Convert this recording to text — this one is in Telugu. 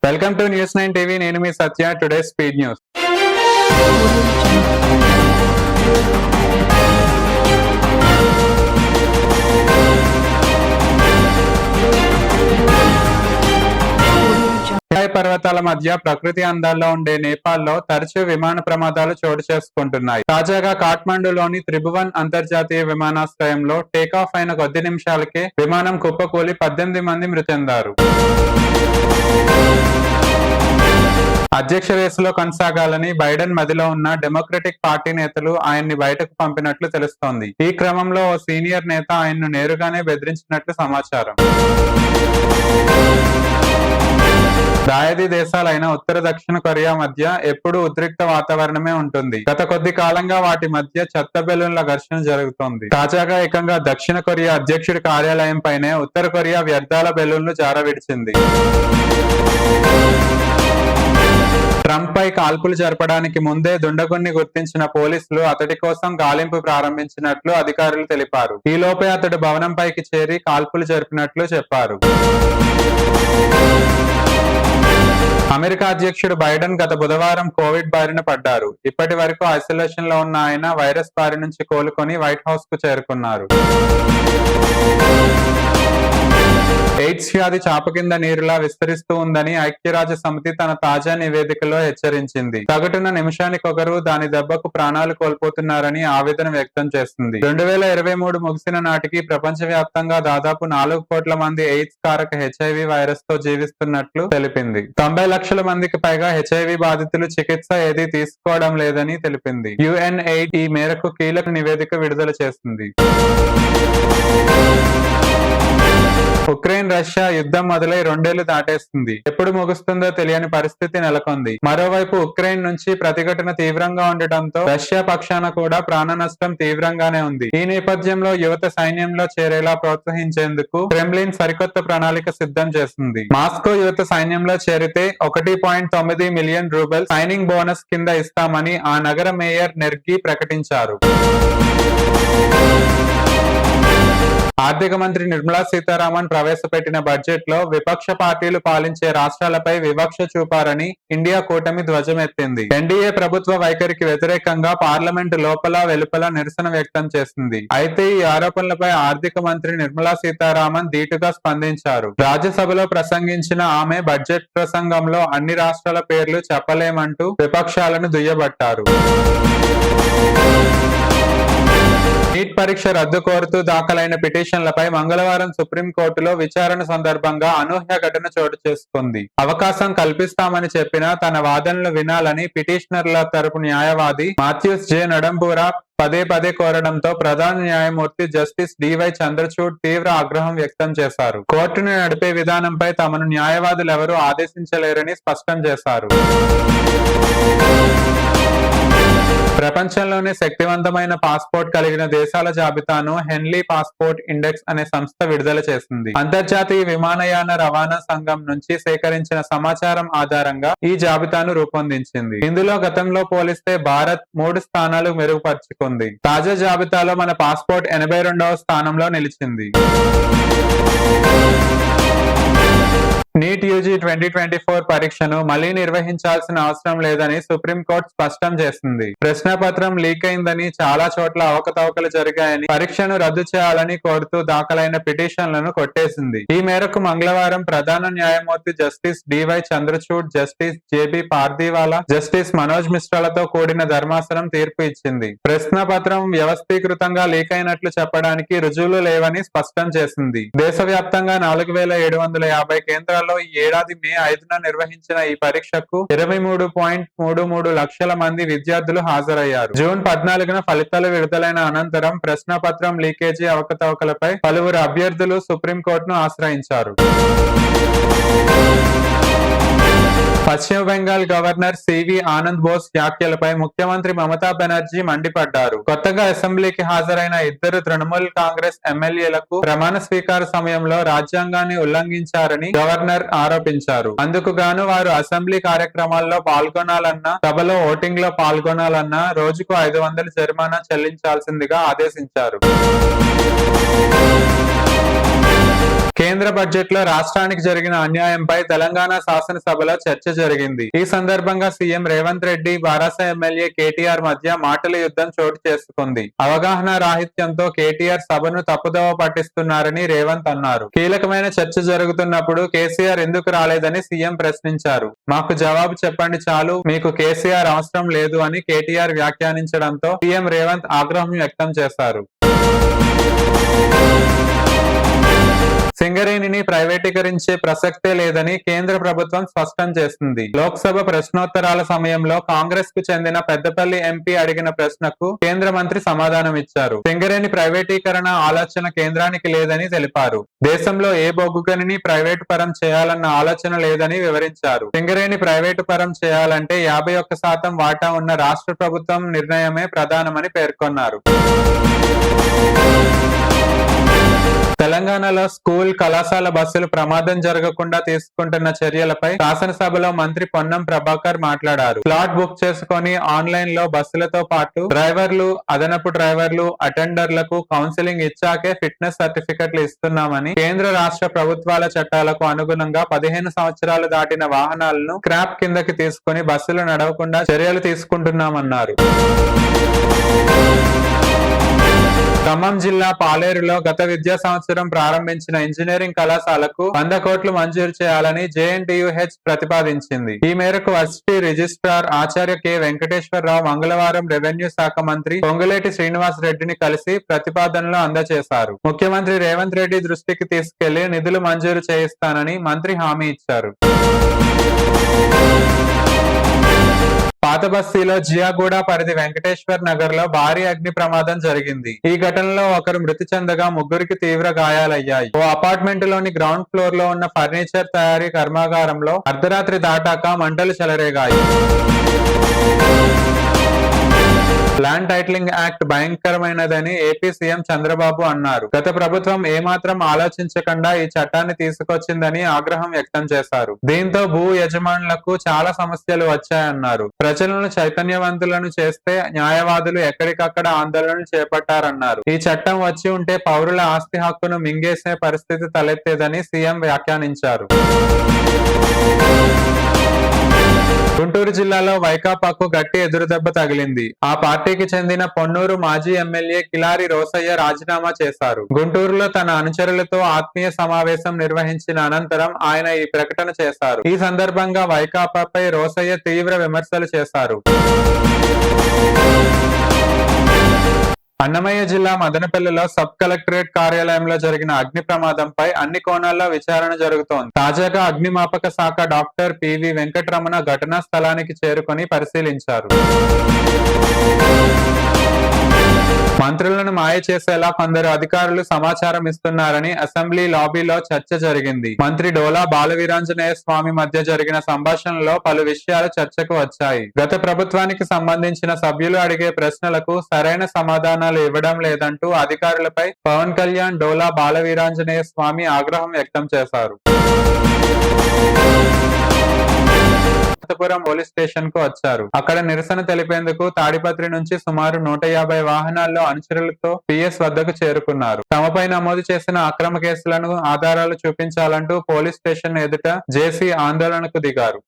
Welcome to news 9 TV. నేను మీ సత్య. Today speed news. పర్వతాల మధ్య ప్రకృతి అందాల్లో ఉండే నేపాల్లో తరచూ విమాన ప్రమాదాలు చోటు చేసుకుంటున్నాయి. తాజాగా కాఠ్మండూలోని త్రిభువన్ అంతర్జాతీయ విమానాశ్రయంలో టేకాఫ్ అయిన కొద్ది నిమిషాలకే విమానం కుప్పకూలి 18 మంది మృతి చెందారు. అధ్యక్ష రేసులో కొనసాగాలని బైడెన్ మదిలో ఉన్న డెమోక్రటిక్ పార్టీ నేతలు ఆయన్ని బయటకు పంపినట్లు తెలుస్తోంది. ఈ క్రమంలో ఓ సీనియర్ నేత ఆయన్ను నేరుగానే బెదిరించినట్లు సమాచారం. దాయాది దేశాలైన ఉత్తర దక్షిణ కొరియా మధ్య ఎప్పుడూ ఉద్రిక్త వాతావరణమే ఉంటుంది. గత కొద్ది కాలంగా వాటి మధ్య చెత్త బెలూన్ల ఘర్షణ జరుగుతోంది. తాజాగా ఏకంగా దక్షిణ కొరియా అధ్యక్షుడి కార్యాలయం పైనే ఉత్తర కొరియా వ్యర్థాల బెలూన్లు జారవిడిచింది. ట్రంప్ పై కాల్పులు జరపడానికి ముందే దుండగుణ్ణి గుర్తించిన పోలీసులు అతడి కోసం గాలింపు ప్రారంభించినట్లు అధికారులు తెలిపారు. ఈలోపే అతడు భవనం పైకి చేరి కాల్పులు జరిపినట్లు చెప్పారు. అమెరికా అధ్యక్షుడు బైడెన్ గత బుధవారం కోవిడ్ బారిన పడ్డారు. ఇప్పటి వరకు ఐసోలేషన్ లో ఉన్న ఆయన వైరస్ బారి నుంచి కోలుకొని వైట్ హౌస్ కు చేరుకున్నారు. ఎయిడ్స్ వ్యాధి చాప కింద నీరులా విస్తరిస్తూ ఉందని ఐక్యరాజ్య సమితి తన తాజా నివేదికలో హెచ్చరించింది. సగటున నిమిషానికి ఒకరు దాని దెబ్బకు ప్రాణాలు కోల్పోతున్నారని ఆవేదన వ్యక్తం చేస్తుంది. 2023 ముగిసిన నాటికి ప్రపంచవ్యాప్తంగా దాదాపు 4 కోట్ల మంది ఎయిడ్స్ కారక హెచ్ఐవి వైరస్ తో జీవిస్తున్నట్లు తెలిపింది. 90 లక్షల మందికి పైగా హెచ్ఐవి బాధితులు చికిత్స ఏదీ తీసుకోవడం లేదని తెలిపింది. UNAIDS ఈ మేరకు కీలక నివేదిక విడుదల చేసింది. ఉక్రెయిన్ రష్యా యుద్ధం మొదలై 2 ఏళ్లు దాటేస్తుంది. ఎప్పుడు ముగుస్తుందో తెలియని పరిస్థితి నెలకొంది. మరోవైపు ఉక్రెయిన్ నుంచి ప్రతిఘటన తీవ్రంగా ఉండటంతో రష్యా పక్షాన కూడా ప్రాణ నష్టం తీవ్రంగానే ఉంది. ఈ నేపథ్యంలో యువత సైన్యంలో చేరేలా ప్రోత్సహించేందుకు క్రెమ్లిన్ సరికొత్త ప్రణాళిక సిద్ధం చేస్తుంది. మాస్కో యువత సైన్యంలో చేరితే 1.9 మిలియన్ రూబల్ సైనింగ్ బోనస్ కింద ఇస్తామని ఆ నగర మేయర్ నెర్గీ ప్రకటించారు. ఆర్థిక మంత్రి నిర్మలా సీతారామన్ ప్రవేశపెట్టిన బడ్జెట్ లో విపక్ష పార్టీలు పాలించే రాష్ట్రాలపై వివక్ష చూపారని ఇండియా కూటమి ధ్వజమెత్తింది. ఎన్డీఏ ప్రభుత్వ వైఖరికి వ్యతిరేకంగా పార్లమెంటు లోపల వెలుపల నిరసన వ్యక్తం చేసింది. అయితే ఈ ఆరోపణలపై ఆర్థిక మంత్రి నిర్మలా సీతారామన్ ధీటుగా స్పందించారు. రాజ్యసభలో ప్రసంగించిన ఆమె బడ్జెట్ ప్రసంగంలో అన్ని రాష్ట్రాల పేర్లు చెప్పలేమంటూ విపక్షాలను దుయ్యబట్టారు. నీట్ పరీక్ష రద్దు కోరుతూ దాఖలైన పిటిషన్లపై మంగళవారం సుప్రీంకోర్టులో విచారణ సందర్భంగా అనూహ్య ఘటన చోటు చేసుకుంది. అవకాశం కల్పిస్తామని చెప్పినా తన వాదనలు వినాలని పిటిషనర్ల తరపు న్యాయవాది మాథ్యూస్ జె నడంబూరా పదే కోరడంతో ప్రధాన న్యాయమూర్తి జస్టిస్ డివై చంద్రచూడ్ తీవ్ర ఆగ్రహం వ్యక్తం చేశారు. కోర్టును నడిపే విధానంపై తమను న్యాయవాదులెవరూ ఆదేశించలేరని స్పష్టం చేశారు. ప్రపంచంలోనే శక్తివంతమైన పాస్పోర్ట్ కలిగిన దేశాల జాబితాను హెన్లీ పాస్పోర్ట్ ఇండెక్స్ అనే సంస్థ విడుదల చేసింది. అంతర్జాతీయ విమానయాన రవాణా సంఘం నుంచి సేకరించిన సమాచారం ఆధారంగా ఈ జాబితాను రూపొందించింది. ఇందులో గతంలో పోలిస్తే భారత్ 3 స్థానాలు మెరుగుపరుచుకుంది. తాజా జాబితాలో మన పాస్పోర్ట్ 82వ స్థానంలో నిలిచింది. నీట్ యూజీ 2024 పరీక్షను మళ్లీ నిర్వహించాల్సిన అవసరం లేదని సుప్రీంకోర్టు స్పష్టం చేసింది. ప్రశ్నపత్రం లీక్ అయిందని, చాలా చోట్ల అవకతవకలు జరిగాయని, పరీక్షను రద్దు చేయాలని కోరుతూ దాఖలైన పిటిషన్లను కొట్టేసింది. ఈ మేరకు మంగళవారం ప్రధాన న్యాయమూర్తి justice DY Chandrachud, justice JB Pardiwala, justice Manoj మిశ్రాలతో కూడిన ధర్మాసనం తీర్పు ఇచ్చింది. ప్రశ్నపత్రం వ్యవస్థీకృతంగా లీక్ అయినట్లు చెప్పడానికి రుజువులు లేవని స్పష్టం చేసింది. దేశవ్యాప్తంగా 4750 కేంద్రాల్లో ఈ ఏడాది మే 5న నిర్వహించిన ఈ పరీక్షకు 23.33 లక్షల మంది విద్యార్థులు హాజరయ్యారు. జూన్ 14న ఫలితాలు విడుదలైన అనంతరం ప్రశ్నపత్రం లీకేజీ అవకతవకలపై పలువురు అభ్యర్థులు సుప్రీంకోర్టును ఆశ్రయించారు. పశ్చిమ బెంగాల్ గవర్నర్ సివి ఆనంద్ బోస్ వ్యాఖ్యలపై ముఖ్యమంత్రి మమతా బెనర్జీ మండిపడ్డారు. కొత్తగా అసెంబ్లీకి హాజరైన 2 తృణమూల్ కాంగ్రెస్ ఎమ్మెల్యేలకు ప్రమాణ స్వీకార సమయంలో రాజ్యాంగాన్ని ఉల్లంఘించారని గవర్నర్ ఆరోపించారు. అందుకు గాను వారు అసెంబ్లీ కార్యక్రమాల్లో పాల్గొనాలన్నా, సభలో ఓటింగ్ లో పాల్గొనాలన్నా రోజుకు 500 జరిమానా చెల్లించాల్సిందిగా ఆదేశించారు. కేంద్ర బడ్జెట్ లో రాష్ట్రానికి జరిగిన అన్యాయంపై తెలంగాణ శాసనసభలో చర్చ జరిగింది. ఈ సందర్భంగా సీఎం రేవంత్ రెడ్డి, బారాస ఎమ్మెల్యే కేటీఆర్ మధ్య మాటల యుద్ధం చోటు చేసుకుంది. అవగాహన రాహిత్యంతో కేటీఆర్ సభను తప్పుదోవ పట్టిస్తున్నారని రేవంత్ అన్నారు. కీలకమైన చర్చ జరుగుతున్నప్పుడు కేసీఆర్ ఎందుకు రాలేదని సీఎం ప్రశ్నించారు. మాకు జవాబు చెప్పండి చాలు, మీకు కేసీఆర్ అవసరం లేదు అని కేటీఆర్ వ్యాఖ్యానించడంతో సీఎం రేవంత్ ఆగ్రహం వ్యక్తం చేశారు. సింగరేణిని ప్రైవేటీకరించే ప్రసక్తే లేదని కేంద్ర ప్రభుత్వం స్పష్టం చేసింది. లోక్సభ ప్రశ్నోత్తరాల సమయంలో కాంగ్రెస్ కు చెందిన పెద్దపల్లి ఎంపీ అడిగిన ప్రశ్నకు కేంద్ర మంత్రి సమాధానమిచ్చారు. సింగరేణి ప్రైవేటీకరణ ఆలోచన కేంద్రానికి లేదని తెలిపారు. దేశంలో ఏ బొగ్గు గనిని ప్రైవేటు పరం చేయాలన్న ఆలోచన లేదని వివరించారు. సింగరేణి ప్రైవేటు పరం చేయాలంటే 51% వాటా ఉన్న రాష్ట్ర ప్రభుత్వం నిర్ణయమే ప్రధానమని పేర్కొన్నారు. తెలంగాణలో స్కూల్, కళాశాల బస్సులు ప్రమాదం జరగకుండా తీసుకుంటున్న చర్యలపై శాసనసభలో మంత్రి పొన్నం ప్రభాకర్ మాట్లాడారు. స్లాట్ బుక్ చేసుకుని ఆన్లైన్ లో బస్సులతో పాటు డ్రైవర్లు, అదనపు డ్రైవర్లు, అటెండర్లకు కౌన్సిలింగ్ ఇచ్చాకే ఫిట్నెస్ సర్టిఫికెట్లు ఇస్తున్నామని, కేంద్ర రాష్ట్ర ప్రభుత్వాల చట్టాలకు అనుగుణంగా 15 సంవత్సరాలు దాటిన వాహనాలను స్క్రాప్ కిందకి తీసుకుని బస్సులు నడవకుండా చర్యలు తీసుకుంటున్నామన్నారు. ఖమ్మం జిల్లా పాలేరులో గత విద్యా సంవత్సరం ప్రారంభించిన ఇంజనీరింగ్ కళాశాలకు 100 కోట్లు మంజూరు చేయాలని జేఎన్టీయూహెచ్ ప్రతిపాదించింది. ఈ మేరకు వర్సిటీ రిజిస్ట్రార్ ఆచార్య కె వెంకటేశ్వరరావు మంగళవారం రెవెన్యూ శాఖ మంత్రి పొంగులేటి శ్రీనివాస్ రెడ్డిని కలిసి ప్రతిపాదనలు అందజేశారు. ముఖ్యమంత్రి రేవంత్ రెడ్డి దృష్టికి తీసుకెళ్లి నిధులు మంజూరు చేయిస్తానని మంత్రి హామీ ఇచ్చారు. పాత బస్తీలో జియాగూడ పరిధి వెంకటేశ్వర్ నగర్ లో భారీ అగ్ని ప్రమాదం జరిగింది. ఈ ఘటనలో ఒకరు మృతి చెందగా ముగ్గురికి తీవ్ర గాయాలయ్యాయి. ఓ అపార్ట్మెంట్ లోని గ్రౌండ్ ఫ్లోర్ లో ఉన్న ఫర్నిచర్ తయారీ కర్మాగారంలో అర్ధరాత్రి దాటాక మంటలు చెలరేగాయి. ల్యాండ్ టైటిలింగ్ యాక్ట్ భయంకరమైనదని ఏపీ సీఎం చంద్రబాబు అన్నారు. గత ప్రభుత్వం ఏమాత్రం ఆలోచించకుండా ఈ చట్టాన్ని తీసుకొచ్చిందని ఆగ్రహం వ్యక్తం చేశారు. దీంతో భూ యజమానులకు చాలా సమస్యలు వచ్చాయన్నారు. ప్రజలను చైతన్యవంతులను చేస్తే న్యాయవాదులు ఎక్కడికక్కడ ఆందోళనలు చేపట్టారన్నారు. ఈ చట్టం వచ్చి ఉంటే పౌరుల ఆస్తి హక్కును మింగేసే పరిస్థితి తలెత్తేదని సీఎం వ్యాఖ్యానించారు. గుంటూరు జిల్లాలో వైకాపాకు గట్టి ఎదురుదెబ్బ తగిలింది. ఆ పార్టీకి చెందిన పొన్నూరు మాజీ ఎమ్మెల్యే కిలారి రోసయ్య రాజీనామా చేశారు. గుంటూరులో తన అనుచరులతో ఆత్మీయ సమావేశం నిర్వహించిన అనంతరం ఆయన ఈ ప్రకటన చేశారు. ఈ సందర్భంగా వైకాపాపై రోసయ్య తీవ్ర విమర్శలు చేశారు. అన్నమయ్య జిల్లా మదనపల్లిలో సబ్ కలెక్టరేట్ కార్యాలయంలో జరిగిన అగ్ని ప్రమాదంపై అన్ని కోణాల్లో విచారణ జరుగుతోంది. తాజాగా అగ్నిమాపక శాఖ డాక్టర్ పివి వెంకటరమణ ఘటనా స్థలానికి చేరుకొని పరిశీలించారు. మంత్రులను మాయ చేసేలా కొందరు అధికారులు సమాచారం ఇస్తున్నారని అసెంబ్లీ లాబీలో చర్చ జరిగింది. మంత్రి డోలా బాలవీరాంజనేయ స్వామి మధ్య జరిగిన సంభాషణలో పలు విషయాలు చర్చకు వచ్చాయి. గత ప్రభుత్వానికి సంబంధించిన సభ్యులు అడిగే ప్రశ్నలకు సరైన సమాధానాలు ఇవ్వడం లేదంటూ అధికారులపై పవన్ కళ్యాణ్, డోలా బాలవీరాంజనేయ స్వామి ఆగ్రహం వ్యక్తం చేశారు. అనంతపురం పోలీస్ స్టేషన్ కు వచ్చారు. అక్కడ నిరసన తెలిపేందుకు తాడిపత్రి నుంచి సుమారు 150 వాహనాల్లో అనుచరులతో పిఎస్ వద్దకు చేరుకున్నారు. తమపై నమోదు చేసిన అక్రమ కేసులను ఆధారాలు చూపించాలంటూ పోలీస్ స్టేషన్ ఎదుట జేసీ ఆందోళనకు దిగారు.